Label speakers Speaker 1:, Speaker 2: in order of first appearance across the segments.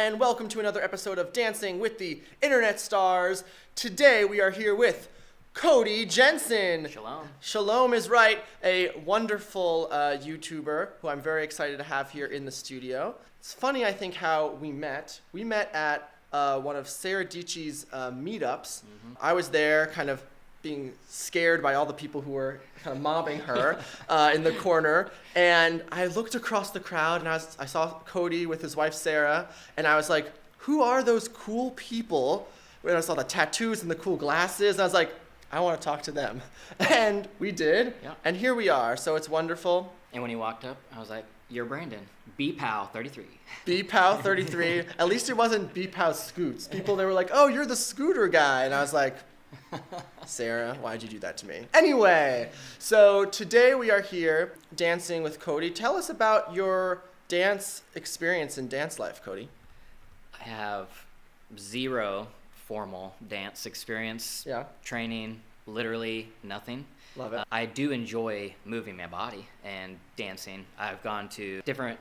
Speaker 1: and welcome to another episode of Dancing with the Internet Stars. Today we are here with Cody Jensen.
Speaker 2: Shalom.
Speaker 1: Shalom is right, a wonderful YouTuber who I'm very excited to have here in the studio. It's funny, I think, how we met. We met at one of Sarah Dietschy's meetups. I was there kind of being scared by all the people who were kind of mobbing her in the corner. And I looked across the crowd and I saw Cody with his wife Sarah, and I was like, who are those cool people? And I saw the tattoos and the cool glasses, and I was like, I want to talk to them. And we did, and here we are, so it's wonderful.
Speaker 2: And when he walked up, I was like, you're Brandon. BPOW33.
Speaker 1: BPOW33. At least it wasn't BPOW Scoots. People, they were like, oh, you're the scooter guy. And I was like, Sarah, why'd you do that to me? Anyway, so today we are here dancing with Cody. Tell us about your dance experience in dance life, Cody.
Speaker 2: I have zero formal dance experience.
Speaker 1: Yeah.
Speaker 2: Training, literally nothing.
Speaker 1: Love it.
Speaker 2: I do enjoy moving my body and dancing. I've gone to different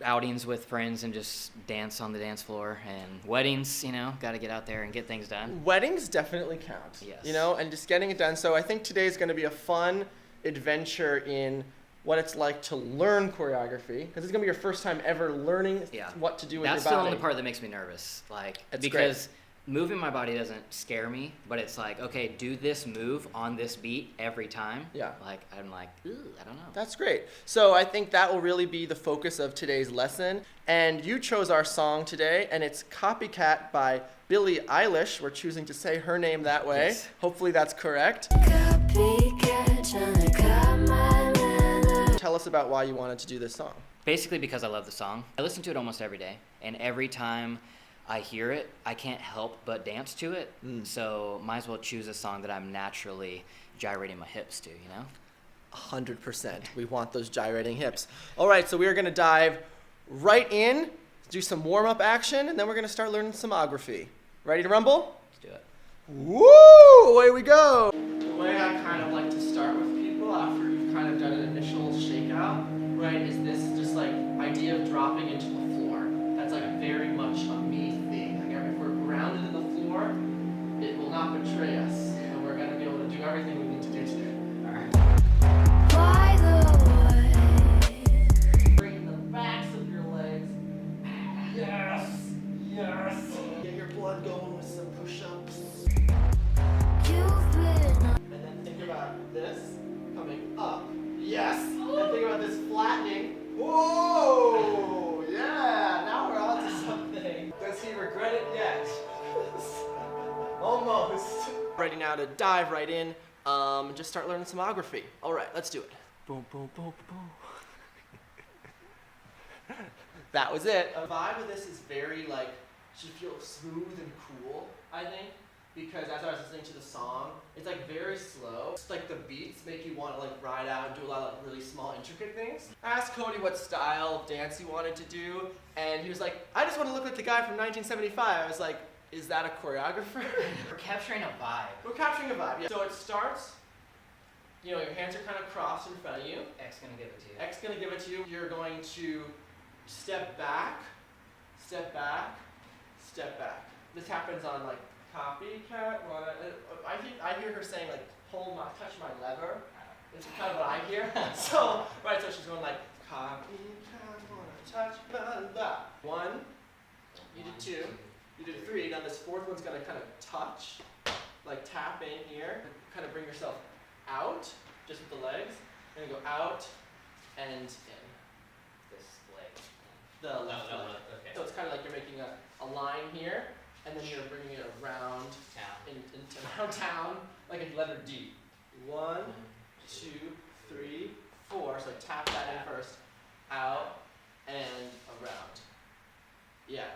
Speaker 2: outings with friends and just dance on the dance floor, and weddings, got to get out there and get things done.
Speaker 1: Weddings definitely count.
Speaker 2: Yes.
Speaker 1: And just getting it done. So I think today is going to be a fun adventure in what it's like to learn choreography, because it's going to be your first time ever learning what to do with your body.
Speaker 2: That's the only part that makes me nervous. Because moving my body doesn't scare me, but it's like, okay, do this move on this beat every time.
Speaker 1: Yeah.
Speaker 2: I'm like, ooh, I don't know.
Speaker 1: That's great. So I think that will really be the focus of today's lesson. And you chose our song today, and it's Copycat by Billie Eilish. We're choosing to say her name that way.
Speaker 2: Yes.
Speaker 1: Hopefully that's correct. Tell us about why you wanted to do this song.
Speaker 2: Basically because I love the song. I listen to it almost every day, and every time I hear it, I can't help but dance to it. So might as well choose a song that I'm naturally gyrating my hips to,
Speaker 1: 100%. We want those gyrating hips. All right, so we are going to dive right in, do some warm-up action, and then we're going to start learning sonography. Ready to rumble?
Speaker 2: Let's do it.
Speaker 1: Woo! Away we go! The way I kind of like to start with people after you've kind of done an initial shakeout, right, is this just like idea of dropping into the floor. That's like very much a me thing. Like if we're grounded in the floor, it will not betray us, and we're going to be able to do everything we need to do today. All right.
Speaker 3: By the way,
Speaker 1: Bring the backs of your legs. Yes! Yes! Get your blood going with some push-ups.
Speaker 3: you've been
Speaker 1: And then think about this coming up. Yes! And think about this flattening. Whoa! Yeah! Now we're on to something. Does he regret it yet? Almost. Ready now to dive right in. Just start learning sonography. All right, let's do it. Boom, boom, boom, boom. That was it. The vibe of this is very should feel smooth and cool, I think. Because as I was listening to the song, it's very slow. It's the beats make you want to ride out and do a lot of really small, intricate things. I asked Cody what style of dance he wanted to do, and he was like, I just want to look like the guy from 1975. I was like, is that a choreographer?
Speaker 2: We're capturing a vibe.
Speaker 1: We're capturing a vibe, yeah. So it starts, your hands are kind of crossed in front of you.
Speaker 2: X gonna give it to you.
Speaker 1: X gonna give it to you. You're going to step back, step back, step back. This happens on Copycat. I hear her saying touch my lever. This is kind of what I hear. So she's going Copycat, wanna touch my lever. 1, you did 2, you did 3. Now this 4th one's gonna kind of touch, tap in here, kind of bring yourself out, just with the legs. You're gonna go out and in.
Speaker 2: This leg.
Speaker 1: The left leg.
Speaker 2: Okay.
Speaker 1: So it's kind of like you're making a line here, and then you're bringing it around around town, like a letter D. 1, 2, 3, 4. So tap that in first, out and around. Yeah.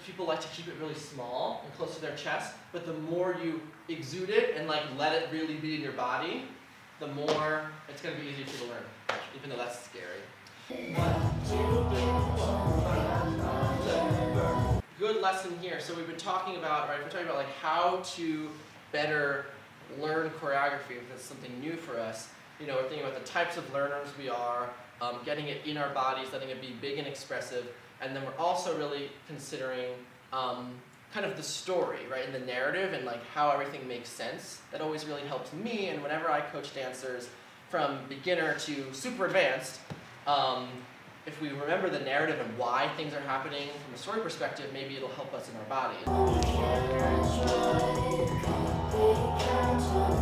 Speaker 1: People like to keep it really small and close to their chest, but the more you exude it and let it really be in your body, the more it's gonna be easier to learn, even though that's scary. 1, 2, 3, 4. Good lesson here. So we've been talking about, how to better learn choreography, if that's something new for us, we're thinking about the types of learners we are, getting it in our bodies, letting it be big and expressive, and then we're also really considering kind of the story, right, and the narrative and like how everything makes sense. That always really helps me, and whenever I coach dancers from beginner to super advanced, if we remember the narrative and why things are happening from a story perspective, maybe it'll help us in our body.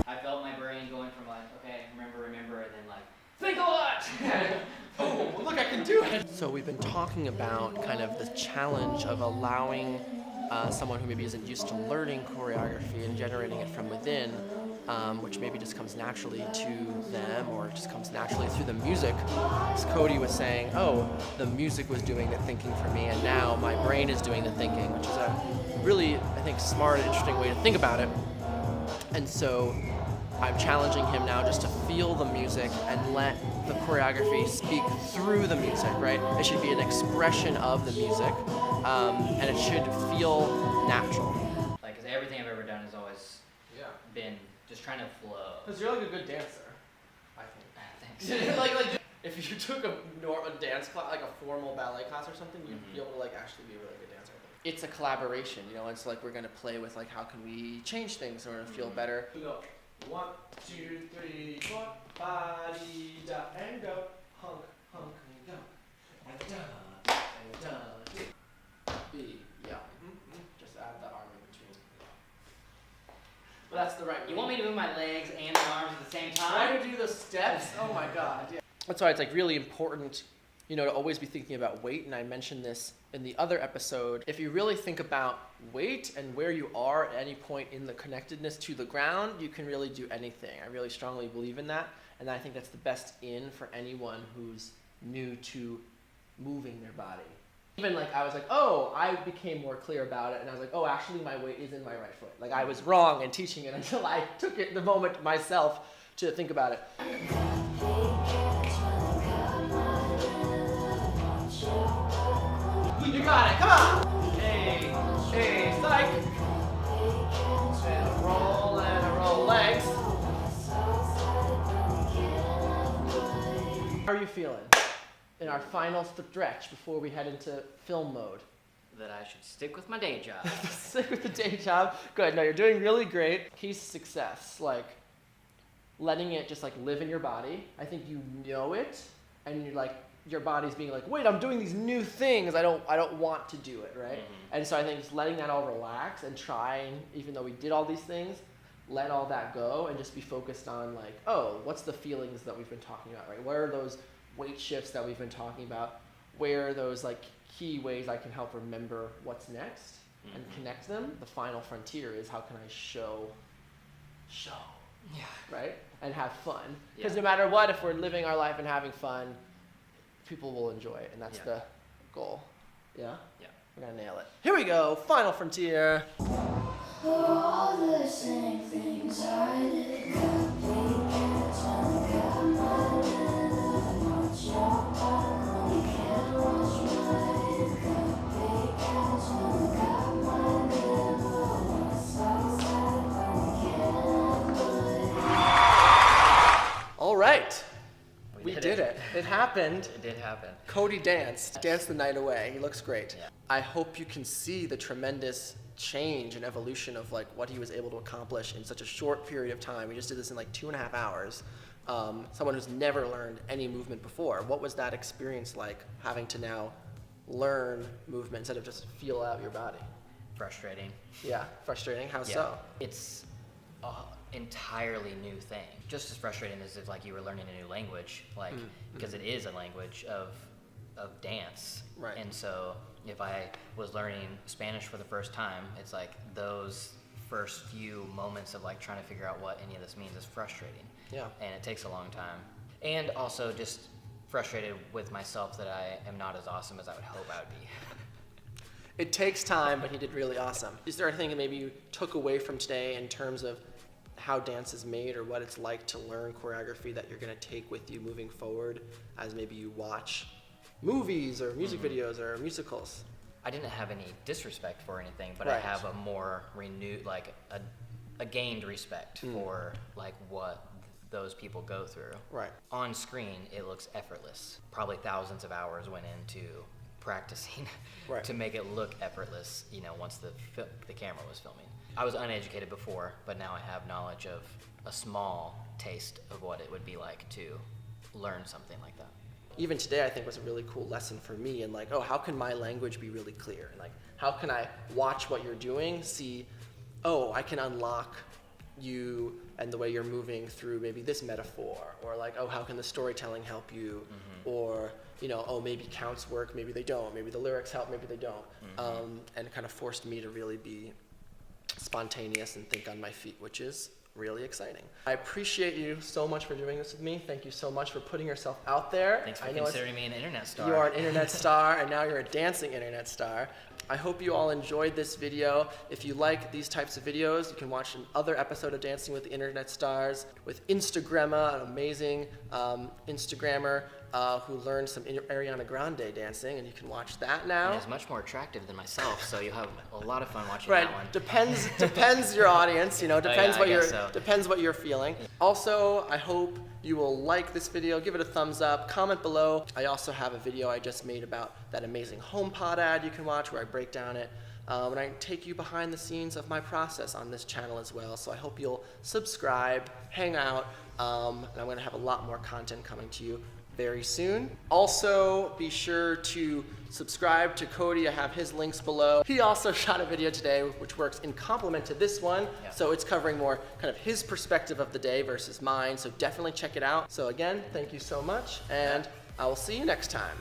Speaker 2: I felt my brain going from like, okay, remember, and then like, think a lot!
Speaker 1: Oh, look, I can do it! So we've been talking about kind of the challenge of allowing someone who maybe isn't used to learning choreography and generating it from within, which maybe just comes naturally to them or just comes naturally through the music. As Cody was saying, oh, the music was doing the thinking for me, and now my brain is doing the thinking, which is a really, I think, smart and interesting way to think about it. And so I'm challenging him now just to feel the music and let the choreography speak through the music, right? It should be an expression of the music, and it should feel natural.
Speaker 2: Like, because everything I've ever done has always been just trying to flow.
Speaker 1: Because you're like a good dancer, I think.
Speaker 2: Thanks.
Speaker 1: like if you took a dance class, like a formal ballet class or something, you'd be able to like actually be a really good dancer. It's a collaboration, it's like we're gonna play with like how can we change things in order to feel better. We go 1, 2, 3, 4, body da and go, hunk and go, and da, B, yeah. Just add the arm in between. But that's the right.
Speaker 2: You want me to move my legs and my arms at the same time?
Speaker 1: Try to do the steps. Oh my God. Yeah. That's why it's like really important, to always be thinking about weight. And I mentioned this in the other episode. If you really think about weight and where you are at any point in the connectedness to the ground, you can really do anything. I really strongly believe in that. And I think that's the best in for anyone who's new to moving their body. Even like I was like, oh, I became more clear about it, and I was like, oh, actually my weight is in my right foot. Like I was wrong in teaching it until I took it the moment myself to think about it. You got it, come on! Hey, psych! And a roll legs. How are you feeling? In our final stretch before we head into film mode.
Speaker 2: That I should stick with my day job.
Speaker 1: Stick with the day job. Good. No, you're doing really great. Key to success, like letting it just like live in your body. I think you know it, and you're like your body's being like, wait, I'm doing these new things. I don't want to do it, right? Mm-hmm. And so I think just letting that all relax and trying, even though we did all these things, let all that go and just be focused on like, oh, what's the feelings that we've been talking about, right? Where are those weight shifts that we've been talking about? Where are those like key ways I can help remember what's next and connect them? The final frontier is how can I show, right? And have fun. Because no matter what, if we're living our life and having fun, people will enjoy it, and that's the goal. Yeah?
Speaker 2: Yeah.
Speaker 1: We're gonna nail it. Here we go, final frontier.
Speaker 3: All the same things I did.
Speaker 1: All right. We did it. It happened.
Speaker 2: It did happen.
Speaker 1: Cody danced the night away. He looks great.
Speaker 2: Yeah.
Speaker 1: I hope you can see the tremendous change and evolution of like what he was able to accomplish in such a short period of time. We just did this in like 2.5 hours. Someone who's never learned any movement before. What was that experience like, having to now learn movement instead of just feel out your body?
Speaker 2: Frustrating.
Speaker 1: Yeah, frustrating. How so?
Speaker 2: It's an entirely new thing. Just as frustrating as if like you were learning a new language, like because it is a language of dance.
Speaker 1: Right.
Speaker 2: And so if I was learning Spanish for the first time, it's like those first few moments of like trying to figure out what any of this means is frustrating.
Speaker 1: Yeah.
Speaker 2: And it takes a long time. And also just frustrated with myself that I am not as awesome as I would hope I would be.
Speaker 1: It takes time, but he did really awesome. Is there anything that maybe you took away from today in terms of how dance is made or what it's like to learn choreography that you're going to take with you moving forward as maybe you watch movies or music videos or musicals?
Speaker 2: I didn't have any disrespect for anything, but
Speaker 1: Right.
Speaker 2: I have a more renewed, like a gained respect for like what those people go through.
Speaker 1: Right.
Speaker 2: On screen, it looks effortless. Probably thousands of hours went into practicing
Speaker 1: Right.
Speaker 2: to make it look effortless, you know, once the camera was filming. I was uneducated before, but now I have knowledge of a small taste of what it would be like to learn something like that.
Speaker 1: Even today, I think was a really cool lesson for me, and like, oh, how can my language be really clear? And like, how can I watch what you're doing, see, oh, I can unlock you and the way you're moving through maybe this metaphor, or like, oh, how can the storytelling help you? Or, you know, oh, maybe counts work, maybe they don't, maybe the lyrics help, maybe they don't. And it kind of forced me to really be spontaneous and think on my feet, which is really exciting. I appreciate you so much for doing this with me. Thank you so much for putting yourself out there.
Speaker 2: Thanks for considering me an internet star.
Speaker 1: You are an internet star, and now you're a dancing internet star. I hope you all enjoyed this video. If you like these types of videos, you can watch another episode of Dancing with the Internet Stars with Instagramma, an amazing Instagrammer who learned some Ariana Grande dancing, and you can watch that now.
Speaker 2: And is much more attractive than myself, so you'll have a lot of fun watching
Speaker 1: Right.
Speaker 2: that one.
Speaker 1: Depends your audience, you know, depends
Speaker 2: I
Speaker 1: what you're
Speaker 2: guess so.
Speaker 1: depends what you're feeling. Also, I hope you will like this video, give it a thumbs up, comment below. I also have a video I just made about that amazing HomePod ad you can watch where I break down it. And I take you behind the scenes of my process on this channel as well. So I hope you'll subscribe, hang out, and I'm gonna have a lot more content coming to you very soon. Also, be sure to subscribe to Cody. I have his links below. He also shot a video today which works in complement to this one.
Speaker 2: Yeah.
Speaker 1: So it's covering more kind of his perspective of the day versus mine. So definitely check it out. So again, thank you so much, and I will see you next time.